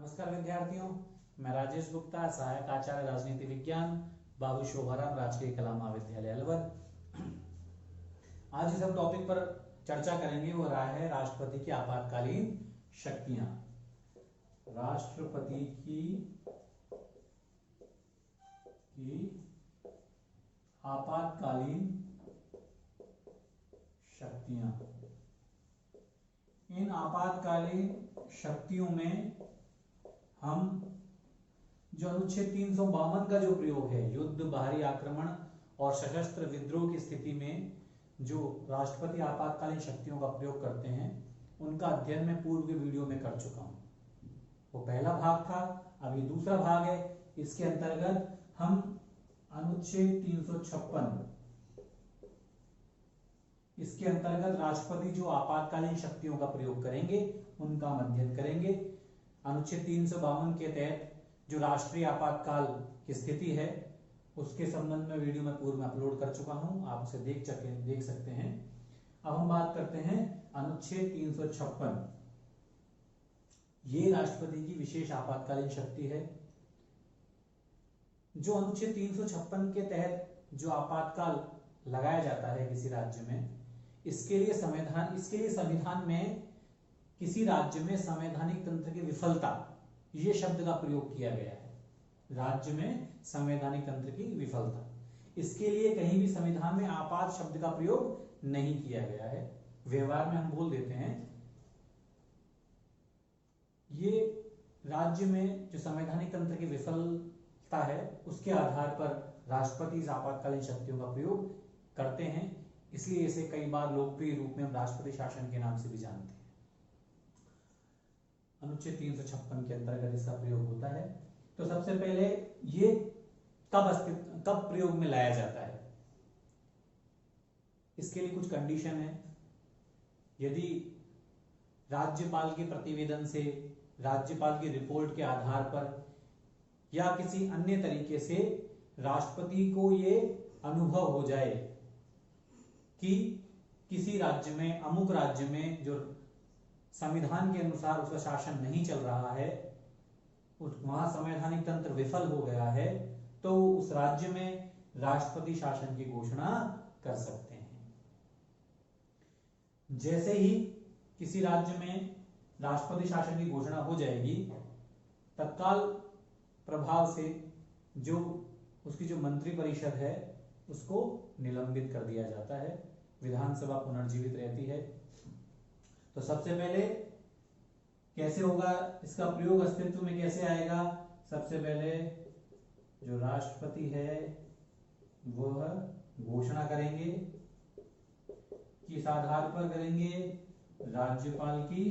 नमस्कार विद्यार्थियों, मैं राजेश गुप्ता, सहायक आचार्य राजनीति विज्ञान, बाबू शोभाराम राजकीय कला महाविद्यालय अलवर। आज जिस हम टॉपिक पर चर्चा करेंगे वो रहा है राष्ट्रपति की आपातकालीन शक्तियां। राष्ट्रपति की आपातकालीन शक्तियां। इन आपातकालीन शक्तियों में हम जो अनुच्छेद 352 का जो प्रयोग है, युद्ध, बाहरी आक्रमण और सशस्त्र विद्रोह की स्थिति में जो राष्ट्रपति आपातकालीन शक्तियों का प्रयोग करते हैं, उनका अध्ययन मैं पूर्व के वीडियो में कर चुका हूं। वो पहला भाग था, अब ये दूसरा भाग है। इसके अंतर्गत हम अनुच्छेद 356 इसके अंतर्गत राष्ट्रपति जो आपातकालीन शक्तियों का प्रयोग करेंगे उनका हम अध्ययन करेंगे। अनुच्छेद 352 के तहत जो राष्ट्रीय आपातकाल की स्थिति है उसके संबंध में वीडियो मैं पूर्व में अपलोड कर चुका हूं, आप उसे देख सकते हैं। अब हम बात करते हैं अनुच्छेद 356। ये राष्ट्रपति की विशेष आपातकालीन शक्ति है। जो अनुच्छेद 356 के तहत जो आपातकाल लगाया जाता है किसी राज्य में, इसके लिए संविधान में किसी राज्य में संवैधानिक तंत्र की विफलता, ये शब्द का प्रयोग किया गया है। राज्य में संवैधानिक तंत्र की विफलता, इसके लिए कहीं भी संविधान में आपात शब्द का प्रयोग नहीं किया गया है। व्यवहार में हम बोल देते हैं ये राज्य में जो संवैधानिक तंत्र की विफलता है उसके आधार पर राष्ट्रपति इस आपातकालीन शक्तियों का प्रयोग करते हैं। इसलिए इसे कई बार लोकप्रिय रूप में हम राष्ट्रपति शासन के नाम से भी जानते हैं। अनुच्छेद 356 के अंतर्गत इसका प्रयोग होता है। तो सबसे पहले ये कब प्रयोग में लाया जाता है, इसके लिए कुछ कंडीशन है। यदि राज्यपाल के प्रतिवेदन से, राज्यपाल की रिपोर्ट के आधार पर या किसी अन्य तरीके से राष्ट्रपति को ये अनुभव हो जाए कि किसी राज्य में, अमुक राज्य में जो संविधान के अनुसार उसका शासन नहीं चल रहा है, वहां संवैधानिक तंत्र विफल हो गया है, तो उस राज्य में राष्ट्रपति शासन की घोषणा कर सकते हैं। जैसे ही किसी राज्य में राष्ट्रपति शासन की घोषणा हो जाएगी, तत्काल प्रभाव से जो उसकी जो मंत्रिपरिषद है उसको निलंबित कर दिया जाता है, विधानसभा पुनर्जीवित रहती है। तो सबसे पहले कैसे होगा इसका प्रयोग, अस्तित्व में कैसे आएगा? सबसे पहले जो राष्ट्रपति है वह घोषणा करेंगे, किस आधार पर करेंगे? राज्यपाल की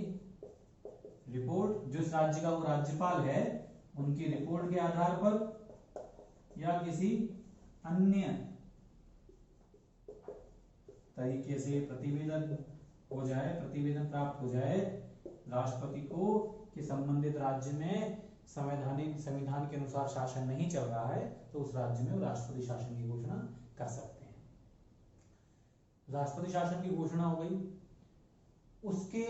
रिपोर्ट, जिस राज्य का वो राज्यपाल है उनकी रिपोर्ट के आधार पर या किसी अन्य तरीके से प्रतिवेदन प्राप्त हो जाए राष्ट्रपति को कि संबंधित राज्य में संविधान के अनुसार शासन नहीं चल रहा है, तो उस राज्य में वो राष्ट्रपति शासन की घोषणा कर सकते हैं। राष्ट्रपति शासन की घोषणा हो गई, उसके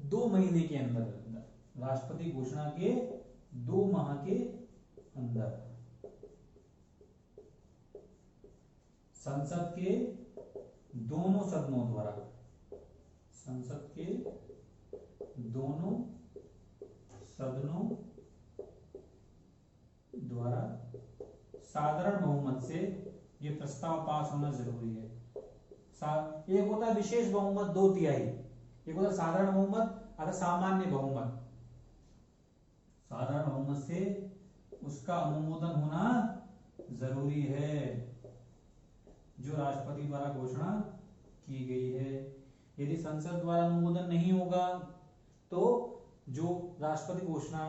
2 महीने के अंदर, राष्ट्रपति घोषणा के 2 माह के अंदर संसद के दोनों सदनों द्वारा साधारण बहुमत से ये प्रस्ताव पास होना जरूरी है। एक होता है विशेष बहुमत 2/3, एक होता है साधारण बहुमत, अगर सामान्य बहुमत। साधारण बहुमत से उसका अनुमोदन होना जरूरी है जो राष्ट्रपति द्वारा घोषणा की गई है। यदि संसद द्वारा अनुमोदन नहीं होगा तो जो राष्ट्रपति घोषणा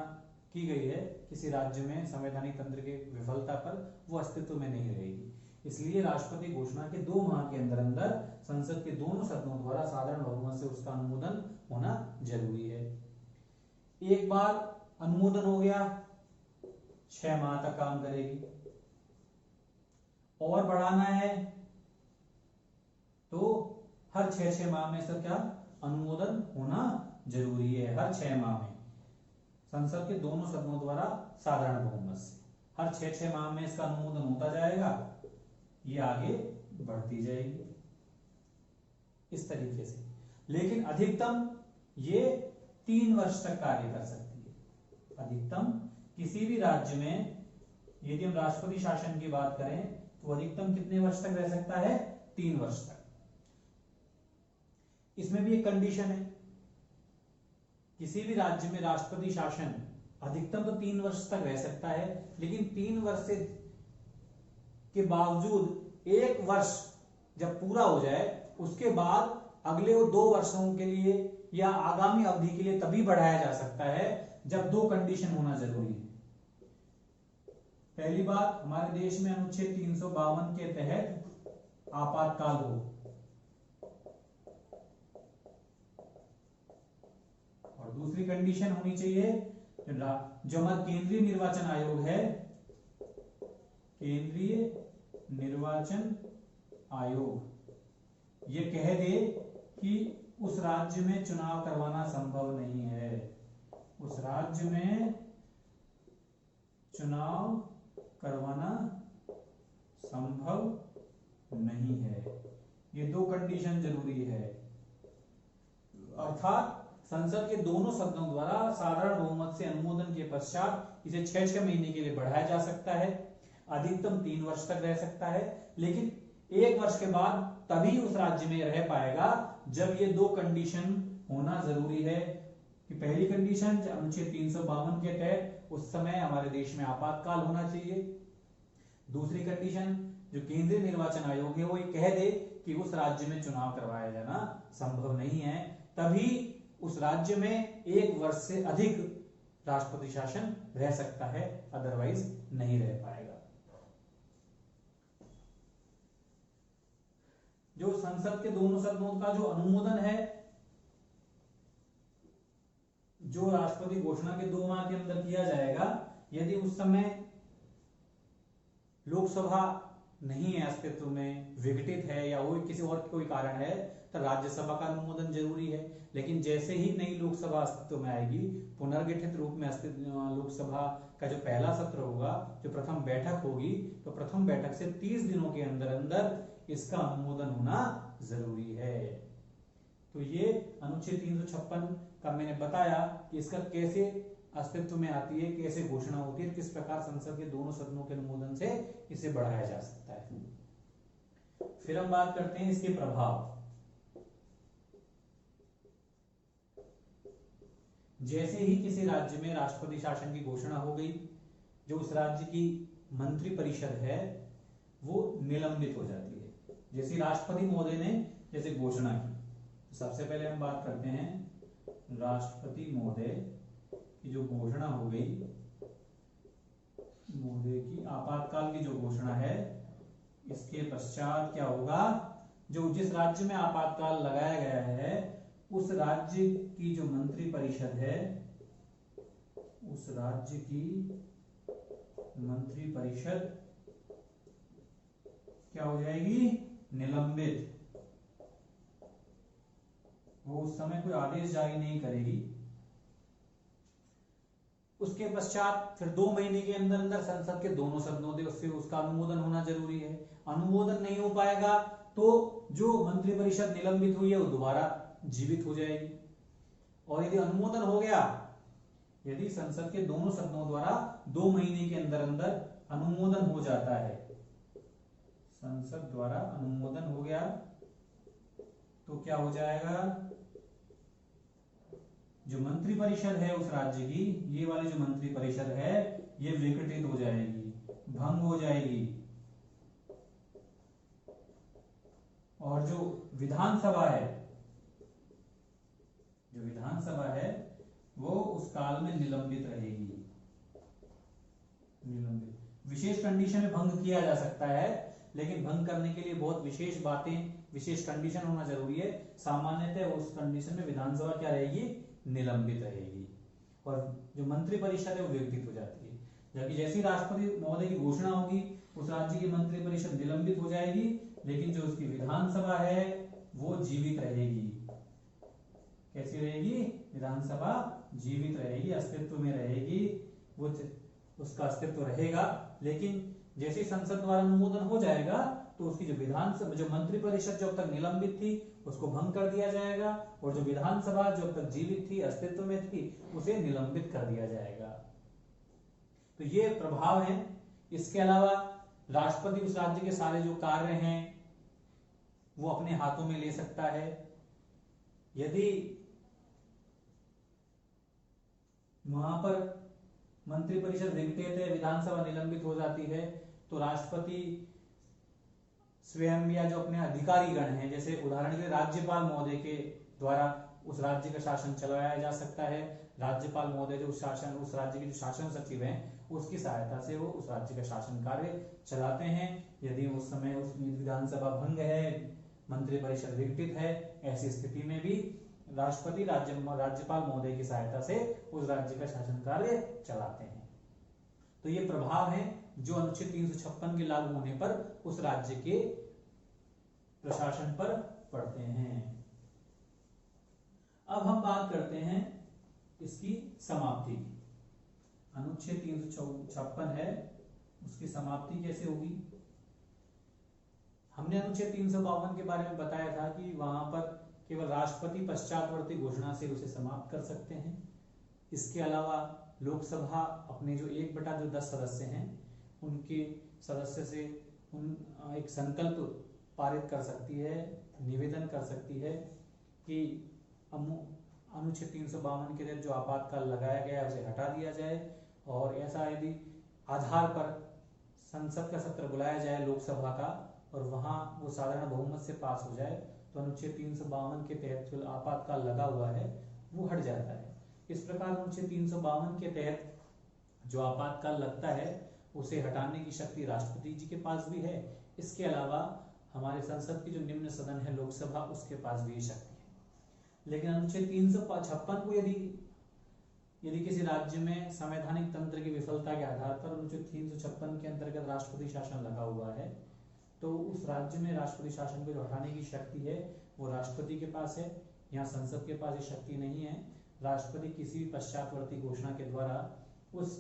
की गई है किसी राज्य में संवैधानिक तंत्र की विफलता पर, वो अस्तित्व में नहीं रहेगी। इसलिए राष्ट्रपति घोषणा के 2 माह के अंदर अंदर संसद के दोनों सदनों द्वारा साधारण बहुमत से उसका अनुमोदन होना जरूरी है। एक बार अनुमोदन हो गया, 6 माह तक काम करेगी। और बढ़ाना है तो हर 6 माह में इसका क्या अनुमोदन होना जरूरी है। हर 6 माह में संसद के दोनों सदनों द्वारा साधारण बहुमत से। हर 6 माह में इसका अनुमोदन होता जाएगा, ये आगे बढ़ती जाएगी इस तरीके से। लेकिन अधिकतम ये 3 वर्ष तक कार्य कर सकती है। अधिकतम किसी भी राज्य में यदि हम राष्ट्रपति शासन की बात करें तो अधिकतम कितने वर्ष तक रह सकता है? 3 वर्ष तक। इसमें भी एक कंडीशन है, किसी भी राज्य में राष्ट्रपति शासन अधिकतम तो 3 वर्ष तक रह सकता है, लेकिन 3 वर्ष के बावजूद 1 वर्ष जब पूरा हो जाए उसके बाद अगले 2 वर्षों के लिए या आगामी अवधि के लिए तभी बढ़ाया जा सकता है जब 2 कंडीशन होना जरूरी है। पहली बात, हमारे देश में अनुच्छेद 352 के तहत आपातकाल हो, और दूसरी कंडीशन होनी चाहिए जो हमारा केंद्रीय निर्वाचन आयोग है, केंद्रीय निर्वाचन आयोग ये कह दे कि उस राज्य में चुनाव करवाना संभव नहीं है, उस राज्य में चुनाव करवाना संभव नहीं है। ये 2 कंडीशन जरूरी है। अर्थात संसद के दोनों सदनों द्वारा साधारण बहुमत से अनुमोदन के पश्चात इसे 6 महीने के लिए बढ़ाया जा सकता है, अधिकतम 3 वर्ष तक रह सकता है, लेकिन 1 वर्ष के बाद तभी उस राज्य में रह पाएगा जब ये 2 कंडीशन होना जरूरी है। कि पहली कंडीशन अनुच्छेद 352 के तहत उस समय हमारे देश में आपातकाल होना चाहिए। दूसरी कंडीशन जो केंद्रीय निर्वाचन आयोग है वो ये कह दे कि उस राज्य में चुनाव करवाया जाना संभव नहीं है, तभी उस राज्य में 1 वर्ष से अधिक राष्ट्रपति शासन रह सकता है, अदरवाइज नहीं रह पाएगा। जो संसद के दोनों सदनों का जो अनुमोदन है, जो राष्ट्रपति घोषणा के 2 माह के अंदर किया जाएगा, यदि उस समय लोकसभा नहीं है अस्तित्व में, विघटित है या वो किसी और कोई कारण है, तो राज्यसभा का अनुमोदन जरूरी है। लेकिन जैसे ही नई लोकसभा अस्तित्व में आएगी, पुनर्गठित रूप में लोकसभा का जो पहला सत्र होगा, जो प्रथम बैठक होगी, तो प्रथम बैठक से 30 दिनों के अंदर अंदर इसका अनुमोदन होना जरूरी है। तो ये अनुच्छेद 356 का मैंने बताया कि इसका कैसे अस्तित्व में आती है, कैसे घोषणा होती है, किस प्रकार संसद के दोनों सदनों के अनुमोदन से इसे बढ़ाया जा सकता है। फिर हम बात करते हैं इसके प्रभाव। जैसे ही किसी राज्य में राष्ट्रपति शासन की घोषणा हो गई, जो उस राज्य की मंत्री परिषद है वो निलंबित हो जाती है। जैसे राष्ट्रपति महोदय ने जैसे घोषणा की, तो सबसे पहले हम बात करते हैं राष्ट्रपति महोदय की जो घोषणा हो गई, महोदय की आपातकाल की जो घोषणा है, इसके पश्चात क्या होगा, जो जिस राज्य में आपातकाल लगाया गया है उस राज्य की जो मंत्री परिषद है, उस राज्य की मंत्री परिषद क्या हो जाएगी, निलंबित। वो उस समय कोई आदेश जारी नहीं करेगी। उसके पश्चात फिर 2 महीने के अंदर अंदर संसद के दोनों सदनों से उसका अनुमोदन होना जरूरी है। अनुमोदन नहीं हो पाएगा तो जो मंत्री परिषद निलंबित हुई है वो दोबारा जीवित हो जाएगी। और यदि अनुमोदन हो गया, यदि संसद के दोनों सदनों द्वारा 2 महीने के अंदर अंदर अनुमोदन हो जाता है, संसद द्वारा अनुमोदन हो गया, तो क्या हो जाएगा, जो मंत्री परिषद है उस राज्य की, ये वाली जो मंत्री परिषद है ये विघटित हो जाएगी, भंग हो जाएगी। और जो विधानसभा है, जो विधानसभा है वो उस काल में निलंबित रहेगी। निलंबित विशेष कंडीशन में भंग किया जा सकता है, लेकिन भंग करने के लिए बहुत विशेष बातें, विशेष कंडीशन होना जरूरी है। सामान्यतः उस कंडीशन में विधानसभा क्या रहेगी, निलंबित रहेगी, और जो मंत्री परिषद है वो विघटित हो जाती है। जबकि जैसी राष्ट्रपति महोदय की घोषणा होगी, उस राज्य की मंत्री परिषद निलंबित हो जाएगी, लेकिन जो उसकी विधानसभा है वो जीवित रहेगी। कैसी रहेगी, विधानसभा जीवित रहेगी, अस्तित्व में रहेगी, वो उसका अस्तित्व रहेगा। लेकिन जैसे ही संसद द्वारा अनुमोदन हो जाएगा तो उसकी जो विधानसभा, जो मंत्रिपरिषद जो अब तक निलंबित थी उसको भंग कर दिया जाएगा, और जो विधानसभा जो अब तक जीवित थी, अस्तित्व में थी, उसे निलंबित कर दिया जाएगा। तो ये प्रभाव है। इसके अलावा राष्ट्रपति उस राज्य के सारे जो कार्य हैं वो अपने हाथों में ले सकता है। यदि वहां पर मंत्रिपरिषद विघटित है, विधानसभा निलंबित हो जाती है, तो राष्ट्रपति स्वयं या जो अपने अधिकारीगण हैं, जैसे उदाहरण के लिए राज्यपाल महोदय के द्वारा उस राज्य का शासन चलाया जा सकता है। राज्यपाल महोदय जो उस राज्य के जो शासन सचिव हैं उसकी सहायता से वो उस राज्य का शासन कार्य चलाते हैं। यदि उस समय उस विधानसभा भंग है, मंत्रिपरिषद विघटित है, ऐसी स्थिति में भी राष्ट्रपति राज्यपाल महोदय की सहायता से उस राज्य का शासन कार्य चलाते हैं। तो ये प्रभाव है जो अनुच्छेद 356 के लागू होने पर उस राज्य के प्रशासन पर पड़ते हैं। अब हम बात करते हैं इसकी समाप्ति की। अनुच्छेद 356 है, उसकी समाप्ति कैसे होगी? हमने अनुच्छेद 352 के बारे में बताया था कि वहां पर केवल राष्ट्रपति पश्चातवर्ती घोषणा से उसे समाप्त कर सकते हैं। इसके अलावा लोकसभा अपने जो 1/10 सदस्य हैं उनके सदस्य से एक संकल्प पारित कर सकती है, निवेदन कर सकती है कि अनुच्छेद 352 के तहत जो आपातकाल लगाया गया है उसे हटा दिया जाए, और ऐसा यदि आधार पर संसद का सत्र बुलाया जाए लोकसभा का और वहां वो साधारण बहुमत से पास हो जाए तो अनुच्छेद 352 के तहत जो आपातकाल लगा हुआ है वो हट जाता है। इस प्रकार अनुच्छेद 352 के तहत जो आपातकाल लगता है उसे हटाने की शक्ति राष्ट्रपति जी के पास भी है। इसके अलावा हमारे संसद की जो निम्न सदन है लोकसभा, उसके पास भी ये शक्ति है। लेकिन अनुच्छेद 356 को यदि किसी राज्य में संवैधानिक तंत्र की विफलता के आधार पर अनुच्छेद 356 के अंतर्गत राष्ट्रपति शासन लगा हुआ है तो उस राज्य में राष्ट्रपति शासन को जो हटाने की शक्ति है वो राष्ट्रपति के पास है। यहाँ संसद के पास ये शक्ति नहीं है। राष्ट्रपति किसी भी पश्चातवर्ती घोषणा के द्वारा उस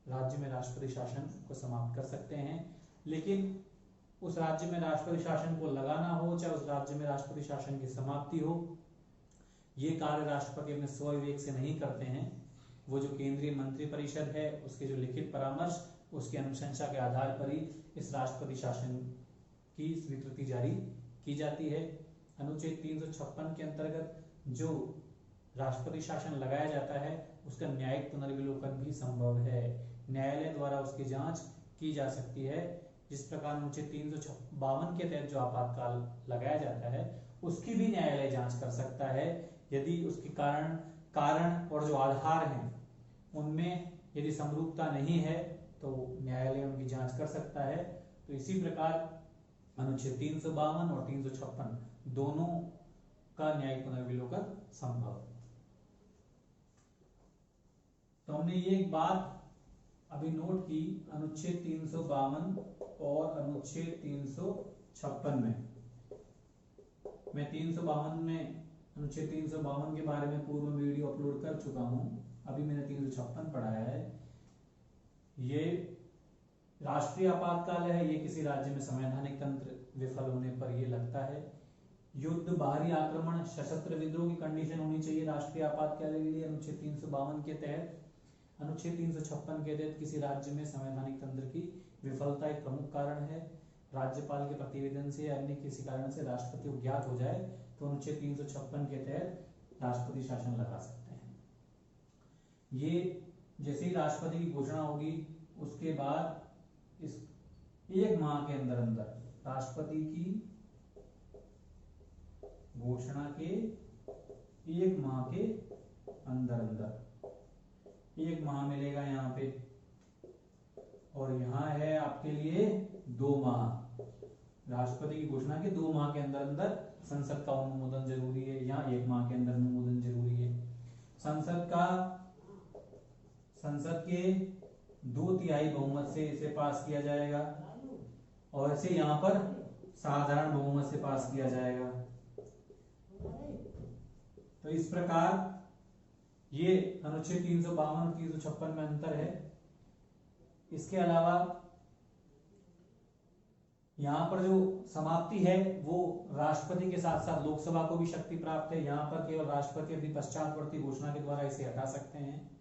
राज्य में राष्ट्रपति शासन को समाप्त कर सकते हैं। लेकिन उस राज्य में राष्ट्रपति शासन को लगाना हो चाहे उस राज्य में राष्ट्रपति शासन की समाप्ति हो, ये कार्य राष्ट्रपति अपने स्वविवेक से नहीं करते हैं। वो जो केंद्रीय मंत्रिपरिषद है उसके जो लिखित परामर्श, उसकी अनुशंसा के आधार पर ही इस राष्ट्रपति शासन की स्वीकृति जारी की जाती है। अनुच्छेद 356 के अंतर्गत जो राष्ट्रपति शासन लगाया जाता है उसका न्यायिक पुनर्विलोकन भी संभव है। न्यायालय द्वारा उसकी जांच की जा सकती है। जिस प्रकार अनुच्छेद 352 के तहत जो आपातकाल लगाया जाता है उसकी भी न्यायालय जांच कर सकता है यदि उसके कारण और जो आधार हैं उनमें यदि समरूपता नहीं है तो न्यायालय उनकी जांच कर सकता है। तो इसी प्रकार अनुच्छेद 352 और 356 दोनों का न्यायिक पुनर्विलोकन संभव है। तो हमने ये एक बात अभी नोट की अनुच्छेद 352 और अनुच्छेद 356 में। मैं 352 में अनुच्छेद 352 के बारे में पूर्व में वीडियो अपलोड कर चुका हूं। अभी मैंने 356 पढ़ाया है। ये राष्ट्रीय आपातकाल है, ये किसी राज्य में संवैधानिक तंत्र विफल होने पर ये लगता है। युद्ध, बाहरी आक्रमण, सशस्त्र विद्रोह की कंडीशन होनी चाहिए राष्ट्रीय आपातकाल के लिए अनुच्छेद 352 के तहत। अनुच्छेद 356 के तहत किसी राज्य में संवैधानिक तंत्र की विफलता एक प्रमुख कारण है। राज्यपाल के प्रतिवेदन से या अन्य किसी कारण से राष्ट्रपति को ज्ञात हो जाए तो अनुच्छेद 356 के तहत राष्ट्रपति शासन लगा सकते हैं। ये जैसे ही राष्ट्रपति की घोषणा होगी उसके बाद इस 1 माह के अंदर राष्ट्रपति की घोषणा के 1 माह के अंदर 1 माह मिलेगा यहाँ पे, और यहाँ है आपके लिए 2 माह। राष्ट्रपति की घोषणा के 2 माह के अंदर संसद का अनुमोदन जरूरी है। यहाँ 1 माह के अंदर अनुमोदन जरूरी है। संसद के 2/3 बहुमत से इसे पास किया जाएगा और इसे यहाँ पर साधारण बहुमत से पास किया जाएगा। तो इस प्रकार ये अनुच्छेद 352 और 356 में अंतर है। इसके अलावा यहाँ पर जो समाप्ति है वो राष्ट्रपति के साथ साथ लोकसभा को भी शक्ति प्राप्त है। यहाँ पर केवल राष्ट्रपति अपनी पश्चातवर्ती घोषणा के द्वारा इसे हटा सकते हैं।